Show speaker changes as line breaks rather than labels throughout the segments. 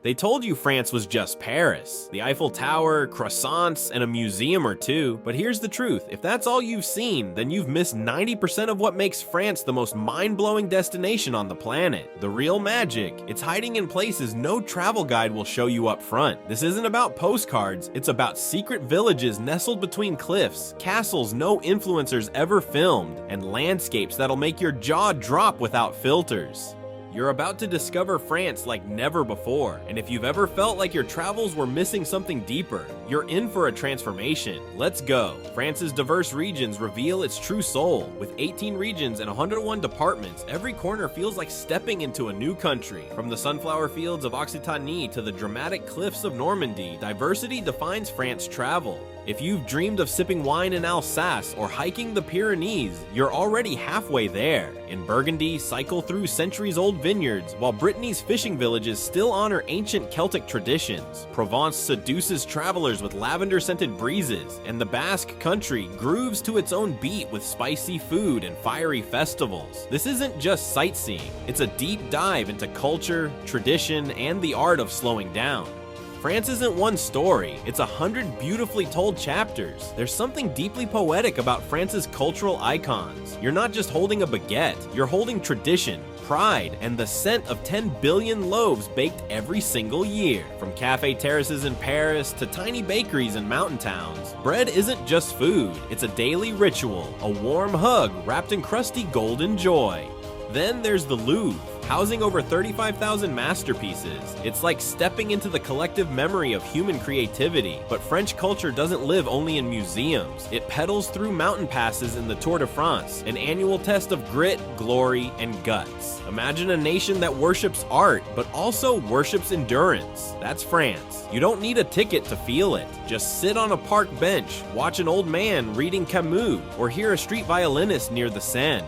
They told you France was just Paris, the Eiffel Tower, croissants, and a museum or two, but here's the truth. If that's all you've seen, then you've missed 90% of what makes France the most mind-blowing destination on the planet. The real magic, it's hiding in places no travel guide will show you up front. This isn't about postcards, it's about secret villages nestled between cliffs, castles no influencers ever filmed, and landscapes that'll make your jaw drop without filters. You're about to discover France like never before, and if you've ever felt like your travels were missing something deeper, you're in for a transformation. Let's go. France's diverse regions reveal its true soul. With 18 regions and 101 departments, every corner feels like stepping into a new country. From the sunflower fields of Occitanie to the dramatic cliffs of Normandy, diversity defines France travel. If you've dreamed of sipping wine in Alsace or hiking the Pyrenees, you're already halfway there. In Burgundy, cycle through centuries-old vineyards, while Brittany's fishing villages still honor ancient Celtic traditions. Provence seduces travelers with lavender-scented breezes, and the Basque country grooves to its own beat with spicy food and fiery festivals. This isn't just sightseeing, it's a deep dive into culture, tradition, and the art of slowing down. France isn't one story, it's 100 beautifully told chapters. There's something deeply poetic about France's cultural icons. You're not just holding a baguette, you're holding tradition, pride, and the scent of 10 billion loaves baked every single year. From cafe terraces in Paris to tiny bakeries in mountain towns, bread isn't just food, it's a daily ritual, a warm hug wrapped in crusty golden joy. Then there's the Louvre, housing over 35,000 masterpieces. It's like stepping into the collective memory of human creativity. But French culture doesn't live only in museums. It pedals through mountain passes in the Tour de France, an annual test of grit, glory, and guts. Imagine a nation that worships art, but also worships endurance. That's France. You don't need a ticket to feel it. Just sit on a park bench, watch an old man reading Camus, or hear a street violinist near the Seine.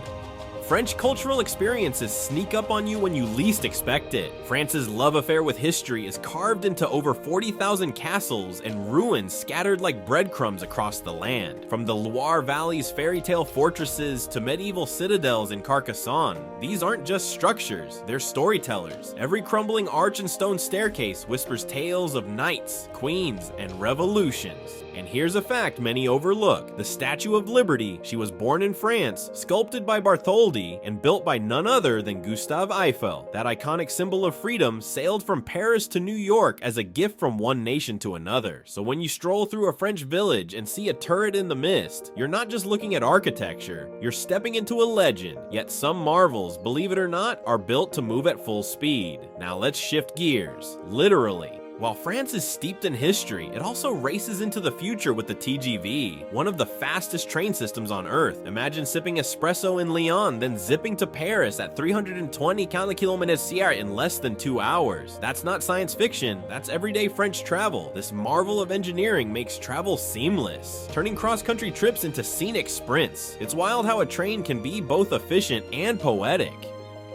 French cultural experiences sneak up on you when you least expect it. France's love affair with history is carved into over 40,000 castles and ruins scattered like breadcrumbs across the land. From the Loire Valley's fairytale fortresses to medieval citadels in Carcassonne, these aren't just structures, they're storytellers. Every crumbling arch and stone staircase whispers tales of knights, queens, and revolutions. And here's a fact many overlook. The Statue of Liberty, she was born in France, sculpted by Bartholdi, and built by none other than Gustave Eiffel. That iconic symbol of freedom sailed from Paris to New York as a gift from one nation to another. So when you stroll through a French village and see a turret in the mist, you're not just looking at architecture, you're stepping into a legend. Yet some marvels, believe it or not, are built to move at full speed. Now let's shift gears, literally. While France is steeped in history, it also races into the future with the TGV, one of the fastest train systems on Earth. Imagine sipping espresso in Lyon, then zipping to Paris at 320 km/h in less than 2 hours. That's not science fiction, that's everyday French travel. This marvel of engineering makes travel seamless, turning cross-country trips into scenic sprints. It's wild how a train can be both efficient and poetic.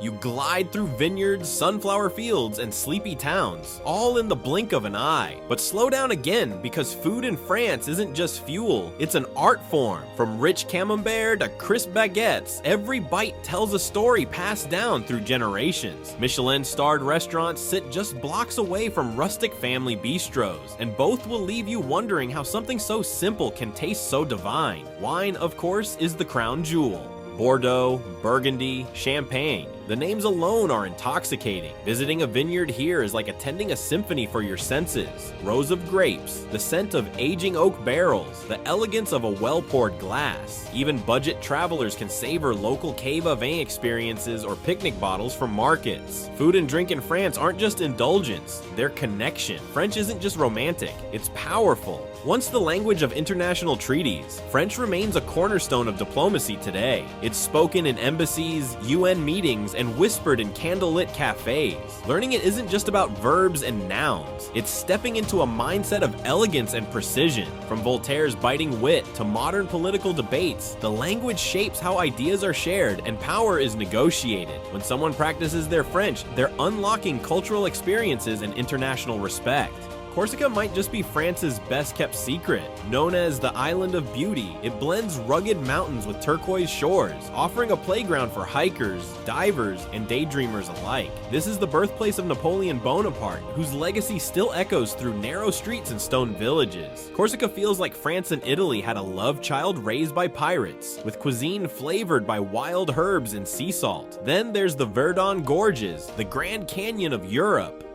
You glide through vineyards, sunflower fields, and sleepy towns, all in the blink of an eye. But slow down again, because food in France isn't just fuel, it's an art form. From rich camembert to crisp baguettes, every bite tells a story passed down through generations. Michelin-starred restaurants sit just blocks away from rustic family bistros, and both will leave you wondering how something so simple can taste so divine. Wine, of course, is the crown jewel. Bordeaux, Burgundy, Champagne. The names alone are intoxicating. Visiting a vineyard here is like attending a symphony for your senses. Rows of grapes, the scent of aging oak barrels, the elegance of a well-poured glass. Even budget travelers can savor local cave à vin experiences or picnic bottles from markets. Food and drink in France aren't just indulgence, they're connection. French isn't just romantic, it's powerful. Once the language of international treaties, French remains a cornerstone of diplomacy today. It's spoken in embassies, UN meetings, and whispered in candlelit cafes. Learning it isn't just about verbs and nouns. It's stepping into a mindset of elegance and precision. From Voltaire's biting wit to modern political debates, the language shapes how ideas are shared and power is negotiated. When someone practices their French, they're unlocking cultural experiences and international respect. Corsica might just be France's best-kept secret. Known as the Island of Beauty, it blends rugged mountains with turquoise shores, offering a playground for hikers, divers, and daydreamers alike. This is the birthplace of Napoleon Bonaparte, whose legacy still echoes through narrow streets and stone villages. Corsica feels like France and Italy had a love child raised by pirates, with cuisine flavored by wild herbs and sea salt. Then there's the Verdon Gorges, the Grand Canyon of Europe.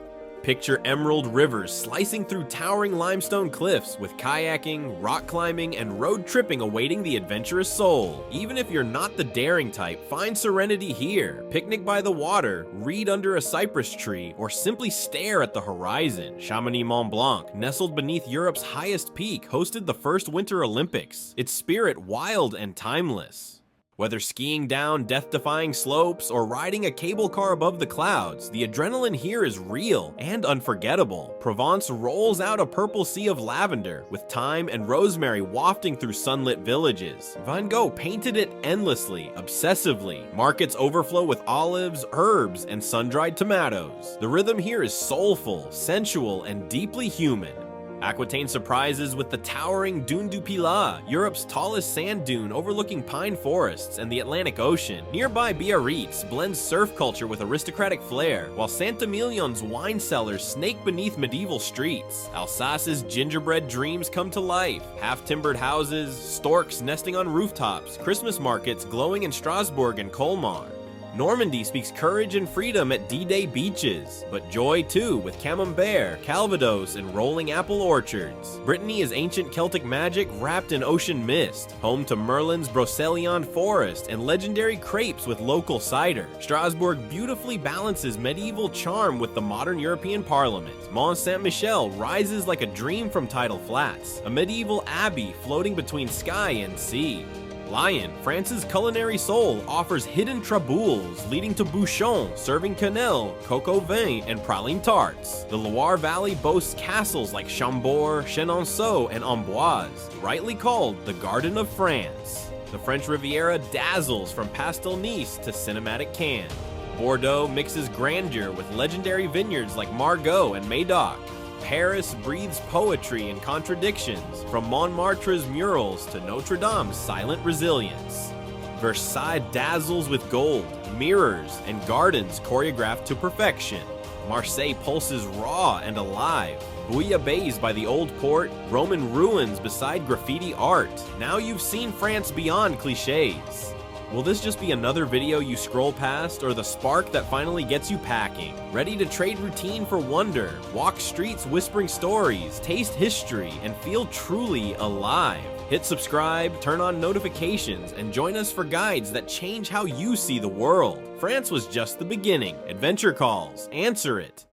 Picture emerald rivers slicing through towering limestone cliffs, with kayaking, rock climbing, and road tripping awaiting the adventurous soul. Even if you're not the daring type, find serenity here. Picnic by the water, read under a cypress tree, or simply stare at the horizon. Chamonix Mont Blanc, nestled beneath Europe's highest peak, hosted the first Winter Olympics, its spirit wild and timeless. Whether skiing down death-defying slopes or riding a cable car above the clouds, the adrenaline here is real and unforgettable. Provence rolls out a purple sea of lavender, with thyme and rosemary wafting through sunlit villages. Van Gogh painted it endlessly, obsessively. Markets overflow with olives, herbs, and sun-dried tomatoes. The rhythm here is soulful, sensual, and deeply human. Aquitaine surprises with the towering Dune du Pilat, Europe's tallest sand dune overlooking pine forests and the Atlantic Ocean. Nearby Biarritz blends surf culture with aristocratic flair, while Saint-Emilion's wine cellars snake beneath medieval streets. Alsace's gingerbread dreams come to life. Half-timbered houses, storks nesting on rooftops, Christmas markets glowing in Strasbourg and Colmar. Normandy speaks courage and freedom at D-Day beaches, but joy too with Camembert, Calvados, and rolling apple orchards. Brittany is ancient Celtic magic wrapped in ocean mist, home to Merlin's Broceliande forest and legendary crepes with local cider. Strasbourg beautifully balances medieval charm with the modern European Parliament. Mont Saint-Michel rises like a dream from tidal flats, a medieval abbey floating between sky and sea. Lyon, France's culinary soul, offers hidden traboules leading to bouchon, serving quenelle, coq au vin, and praline tarts. The Loire Valley boasts castles like Chambord, Chenonceau, and Amboise, rightly called the Garden of France. The French Riviera dazzles from Pastel Nice to cinematic Cannes. Bordeaux mixes grandeur with legendary vineyards like Margaux and Médoc. Paris breathes poetry and contradictions, from Montmartre's murals to Notre Dame's silent resilience. Versailles dazzles with gold, mirrors, and gardens choreographed to perfection. Marseille pulses raw and alive. Bouillabaisse by the old port, Roman ruins beside graffiti art. Now you've seen France beyond clichés. Will this just be another video you scroll past, or the spark that finally gets you packing? Ready to trade routine for wonder, walk streets whispering stories, taste history, and feel truly alive? Hit subscribe, turn on notifications, and join us for guides that change how you see the world. France was just the beginning. Adventure calls. Answer it.